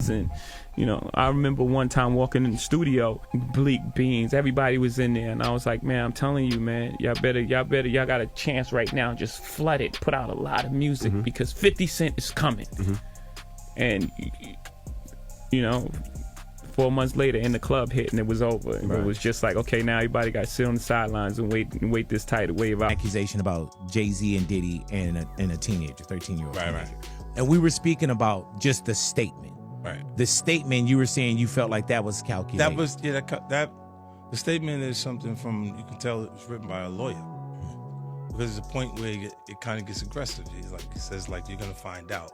And you know, I remember one time walking in the studio, Bleak Beans, everybody was in there, and I was like, man, I'm telling you, man, y'all got a chance right now, just flood it, put out a lot of music, because 50 Cent is coming. And you know, 4 months later, In the Club hit, and it was over. And it was just like, okay, now everybody got to sit on the sidelines and wait this tidal wave out. Accusation about Jay-Z and Diddy and a teenager, 13-year-old teenager. Right. And we were speaking about just the statement. Right. The statement, you were saying you felt like that was calculated. That was, that the statement is something from, you can tell it was written by a lawyer. Because there's a point where it kind of gets aggressive. He says, like, you're going to find out,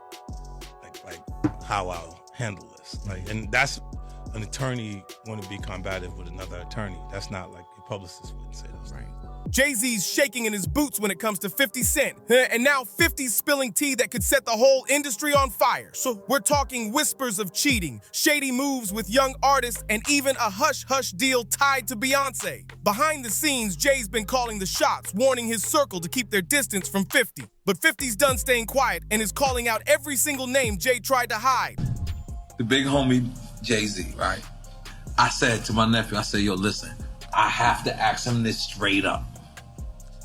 like how I'll handle this. Like, and that's an attorney want to be combative with another attorney. That's not like your publicist wouldn't say this. Right. Jay-Z's shaking in his boots when it comes to 50 Cent. And now 50's spilling tea that could set the whole industry on fire. So we're talking whispers of cheating, shady moves with young artists, and even a hush-hush deal tied to Beyonce. Behind the scenes, Jay's been calling the shots, warning his circle to keep their distance from 50. But 50's done staying quiet and is calling out every single name Jay tried to hide. The big homie Jay-Z, right? I said to my nephew, I said, yo, listen, I have to ask him this straight up.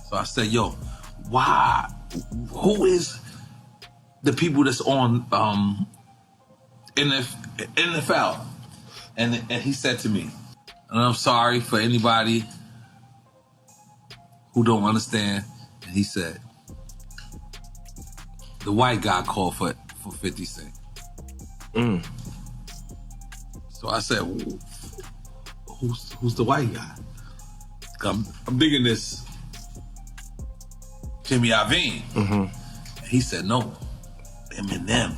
So I said, yo, who is the people that's on NFL? And he said to me, and I'm sorry for anybody who don't understand, and he said, the white guy called for 50 Cent. So I said, who's the white guy? I'm digging this Jimmy Iovine. He said, no, Eminem.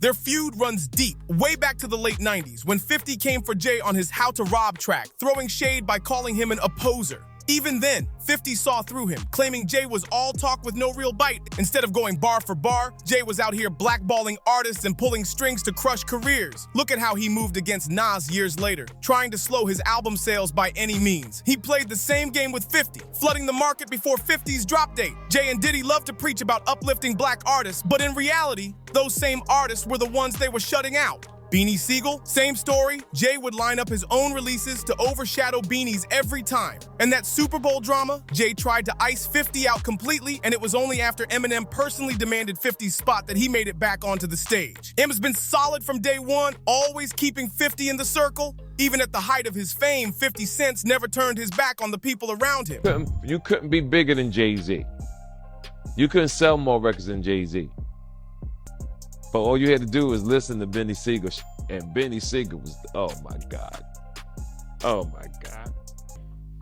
Their feud runs deep, way back to the late 90s, when 50 came for Jay on his How to Rob track, throwing shade by calling him an opposer. Even then, 50 saw through him, claiming Jay was all talk with no real bite. Instead of going bar for bar, Jay was out here blackballing artists and pulling strings to crush careers. Look at how he moved against Nas years later, trying to slow his album sales by any means. He played the same game with 50, flooding the market before 50's drop date. Jay and Diddy love to preach about uplifting black artists, but in reality, those same artists were the ones they were shutting out. Beanie Siegel, same story. Jay would line up his own releases to overshadow Beanie's every time. And that Super Bowl drama, Jay tried to ice 50 out completely, and it was only after Eminem personally demanded 50's spot that he made it back onto the stage. Em's been solid from day one, always keeping 50 in the circle. Even at the height of his fame, 50 Cent never turned his back on the people around him. You couldn't be bigger than Jay-Z. You couldn't sell more records than Jay-Z. But all you had to do was listen to Beanie Siegel, and Beanie Siegel was, oh my God. Oh my God.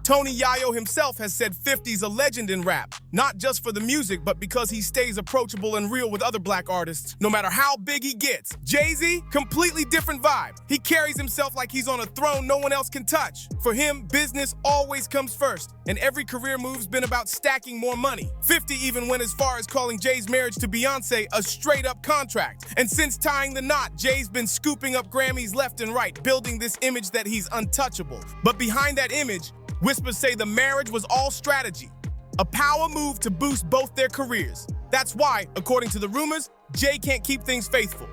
Tony Yayo himself has said 50's a legend in rap, not just for the music, but because he stays approachable and real with other black artists, no matter how big he gets. Jay-Z, completely different vibe. He carries himself like he's on a throne no one else can touch. For him, business always comes first, and every career move's been about stacking more money. 50 even went as far as calling Jay's marriage to Beyonce a straight-up contract. And since tying the knot, Jay's been scooping up Grammys left and right, building this image that he's untouchable. But behind that image, whispers say the marriage was all strategy, a power move to boost both their careers. That's why, according to the rumors, Jay can't keep things faithful.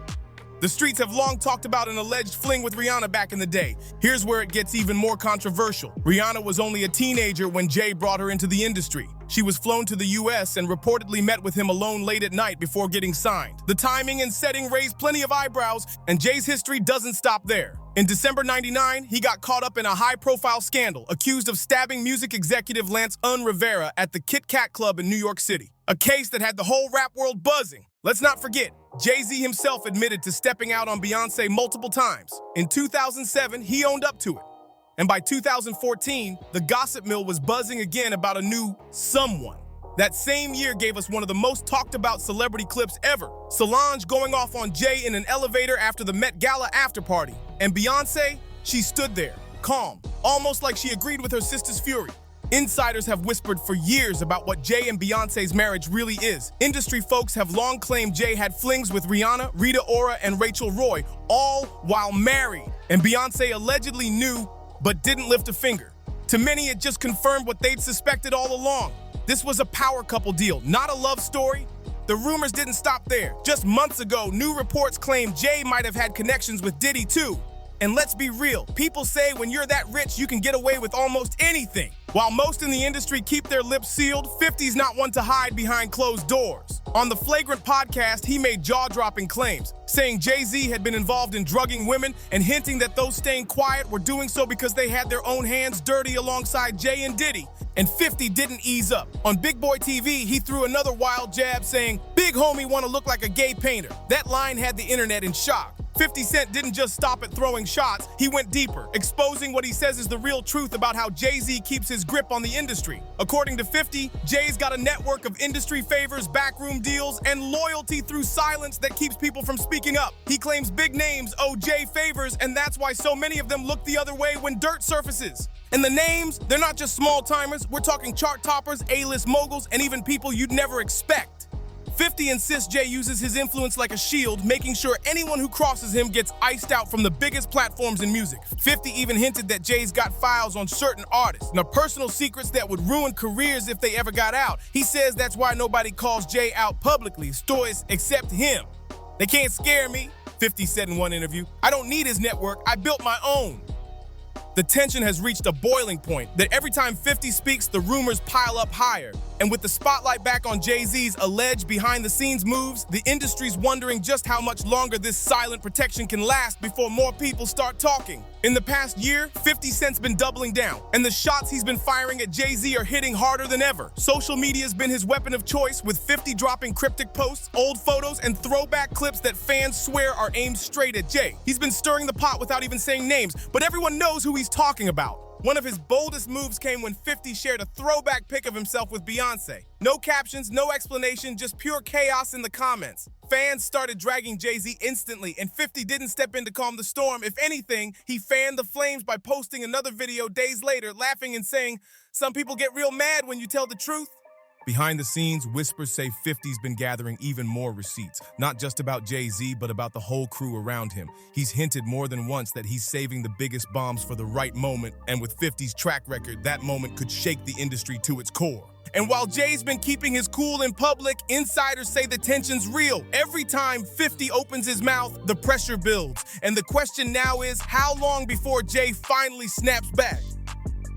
The streets have long talked about an alleged fling with Rihanna back in the day. Here's where it gets even more controversial. Rihanna was only a teenager when Jay brought her into the industry. She was flown to the US and reportedly met with him alone late at night before getting signed. The timing and setting raised plenty of eyebrows, and Jay's history doesn't stop there. In December '99, he got caught up in a high-profile scandal, accused of stabbing music executive Lance Rivera at the Kit Kat Club in New York City. A case that had the whole rap world buzzing. Let's not forget, Jay-Z himself admitted to stepping out on Beyonce multiple times. In 2007, he owned up to it. And by 2014, the gossip mill was buzzing again about a new someone. That same year gave us one of the most talked about celebrity clips ever. Solange going off on Jay in an elevator after the Met Gala after party. And Beyonce, she stood there, calm, almost like she agreed with her sister's fury. Insiders have whispered for years about what Jay and Beyonce's marriage really is. Industry folks have long claimed Jay had flings with Rihanna, Rita Ora, and Rachel Roy, all while married. And Beyonce allegedly knew, but didn't lift a finger. To many, it just confirmed what they'd suspected all along. This was a power couple deal, not a love story. the rumors didn't stop there. Just months ago, new reports claimed Jay might have had connections with Diddy too. And let's be real, people say when you're that rich, you can get away with almost anything. While most in the industry keep their lips sealed, 50's not one to hide behind closed doors. On the Flagrant podcast, he made jaw-dropping claims, saying Jay-Z had been involved in drugging women and hinting that those staying quiet were doing so because they had their own hands dirty alongside Jay and Diddy. And 50 didn't ease up. On Big Boy TV, he threw another wild jab saying, "Big homie wanna look like a gay painter." That line had the internet in shock. 50 Cent didn't just stop at throwing shots, he went deeper, exposing what he says is the real truth about how Jay-Z keeps his grip on the industry. According to 50, Jay's got a network of industry favors, backroom deals, and loyalty through silence that keeps people from speaking up. He claims big names owe Jay favors, and that's why so many of them look the other way when dirt surfaces. And the names, they're not just small-timers, we're talking chart toppers, A-list moguls, and even people you'd never expect. 50 insists Jay uses his influence like a shield, making sure anyone who crosses him gets iced out from the biggest platforms in music. 50 even hinted that Jay's got files on certain artists, now personal secrets that would ruin careers if they ever got out. He says that's why nobody calls Jay out publicly, stories except him. "They can't scare me," 50 said in one interview. "I don't need his network, I built my own." The tension has reached a boiling point that every time 50 speaks, the rumors pile up higher. And with the spotlight back on Jay-Z's alleged behind-the-scenes moves, the industry's wondering just how much longer this silent protection can last before more people start talking. In the past year, 50 Cent's been doubling down, and the shots he's been firing at Jay-Z are hitting harder than ever. Social media's been his weapon of choice, with 50 dropping cryptic posts, old photos, and throwback clips that fans swear are aimed straight at Jay. He's been stirring the pot without even saying names, but everyone knows who he's talking about. One of his boldest moves came when 50 shared a throwback pic of himself with Beyonce. No captions, no explanation, just pure chaos in the comments. Fans started dragging Jay-Z instantly, and 50 didn't step in to calm the storm. If anything, he fanned the flames by posting another video days later, laughing and saying, "Some people get real mad when you tell the truth." Behind the scenes, whispers say 50's been gathering even more receipts, not just about Jay-Z, but about the whole crew around him. He's hinted more than once that he's saving the biggest bombs for the right moment, and with 50's track record, that moment could shake the industry to its core. And while Jay's been keeping his cool in public, insiders say the tension's real. Every time 50 opens his mouth, the pressure builds. And the question now is, how long before Jay finally snaps back?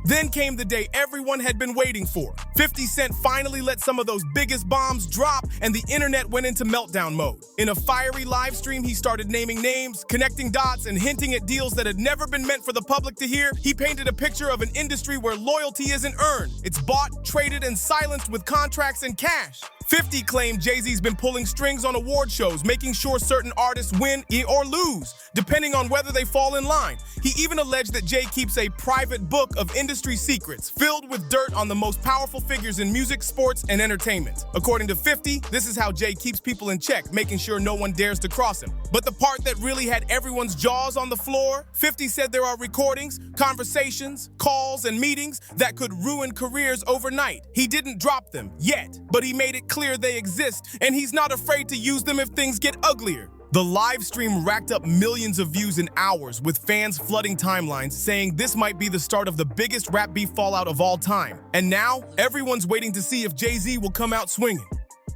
Then came the day everyone had been waiting for. 50 Cent finally let some of those biggest bombs drop, and the internet went into meltdown mode. In a fiery live stream, he started naming names, connecting dots, and hinting at deals that had never been meant for the public to hear. He painted a picture of an industry where loyalty isn't earned. It's bought, traded, and silenced with contracts and cash. 50 claimed Jay-Z's been pulling strings on award shows, making sure certain artists win or lose, depending on whether they fall in line. He even alleged that Jay keeps a private book of industry secrets, filled with dirt on the most powerful figures in music, sports, and entertainment. According to 50, this is how Jay keeps people in check, making sure no one dares to cross him. But the part that really had everyone's jaws on the floor, 50 said there are recordings, conversations, calls, and meetings that could ruin careers overnight. He didn't drop them yet, but he made it clear they exist, and he's not afraid to use them if things get uglier. The live stream racked up millions of views in hours, with fans flooding timelines saying this might be the start of the biggest rap beef fallout of all time. And now, everyone's waiting to see if Jay-Z will come out swinging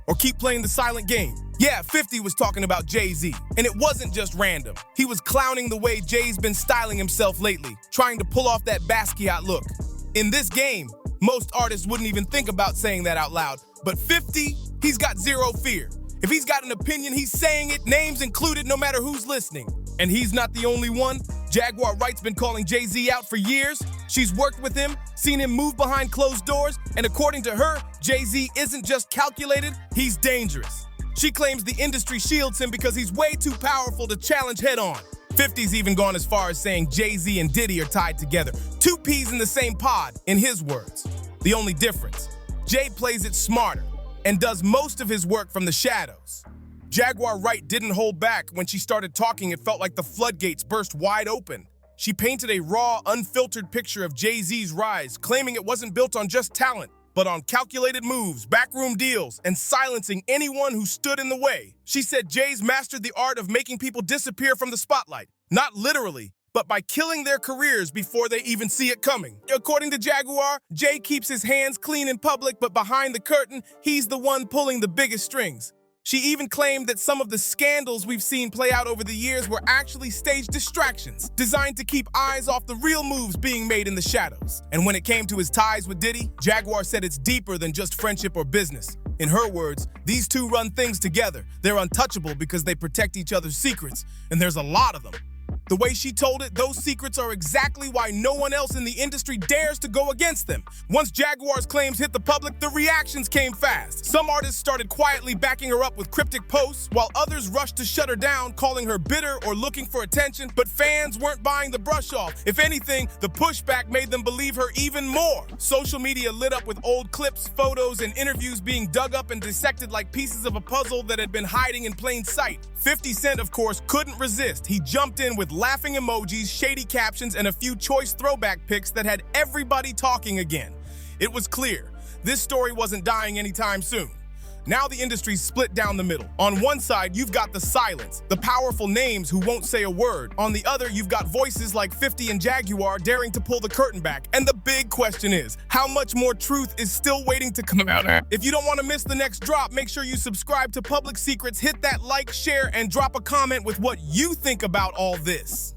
or keep playing the silent game. Yeah, 50 was talking about Jay-Z, and it wasn't just random. He was clowning the way Jay's been styling himself lately, trying to pull off that Basquiat look. In this game, most artists wouldn't even think about saying that out loud, but 50, he's got zero fear. If he's got an opinion, he's saying it, names included, no matter who's listening. And he's not the only one. Jaguar Wright's been calling Jay-Z out for years. She's worked with him, seen him move behind closed doors, and according to her, Jay-Z isn't just calculated, he's dangerous. She claims the industry shields him because he's way too powerful to challenge head-on. 50's even gone as far as saying Jay-Z and Diddy are tied together. Two peas in the same pod, in his words. The only difference, Jay plays it smarter and does most of his work from the shadows. Jaguar Wright didn't hold back. When she started talking, it felt like the floodgates burst wide open. She painted a raw, unfiltered picture of Jay-Z's rise, claiming it wasn't built on just talent, but on calculated moves, backroom deals, and silencing anyone who stood in the way. She said Jay's mastered the art of making people disappear from the spotlight, not literally, but by killing their careers before they even see it coming. According to Jaguar, Jay keeps his hands clean in public, but behind the curtain, he's the one pulling the biggest strings. She even claimed that some of the scandals we've seen play out over the years were actually staged distractions, designed to keep eyes off the real moves being made in the shadows. And when it came to his ties with Diddy, Jaguar said it's deeper than just friendship or business. In her words, these two run things together. They're untouchable because they protect each other's secrets, and there's a lot of them. The way she told it, those secrets are exactly why no one else in the industry dares to go against them. Once Jaguar's claims hit the public, the reactions came fast. Some artists started quietly backing her up with cryptic posts, while others rushed to shut her down, calling her bitter or looking for attention. But fans weren't buying the brush off. If anything, the pushback made them believe her even more. Social media lit up with old clips, photos, and interviews being dug up and dissected like pieces of a puzzle that had been hiding in plain sight. 50 Cent, of course, couldn't resist. He jumped in with laughing emojis, shady captions, and a few choice throwback pics that had everybody talking again. It was clear, this story wasn't dying anytime soon. Now the industry's split down the middle. On one side, you've got the silence, the powerful names who won't say a word. On the other, you've got voices like 50 and Jaguar daring to pull the curtain back. And the big question is, how much more truth is still waiting to come out? If you don't want to miss the next drop, make sure you subscribe to Public Secrets, hit that like, share, and drop a comment with what you think about all this.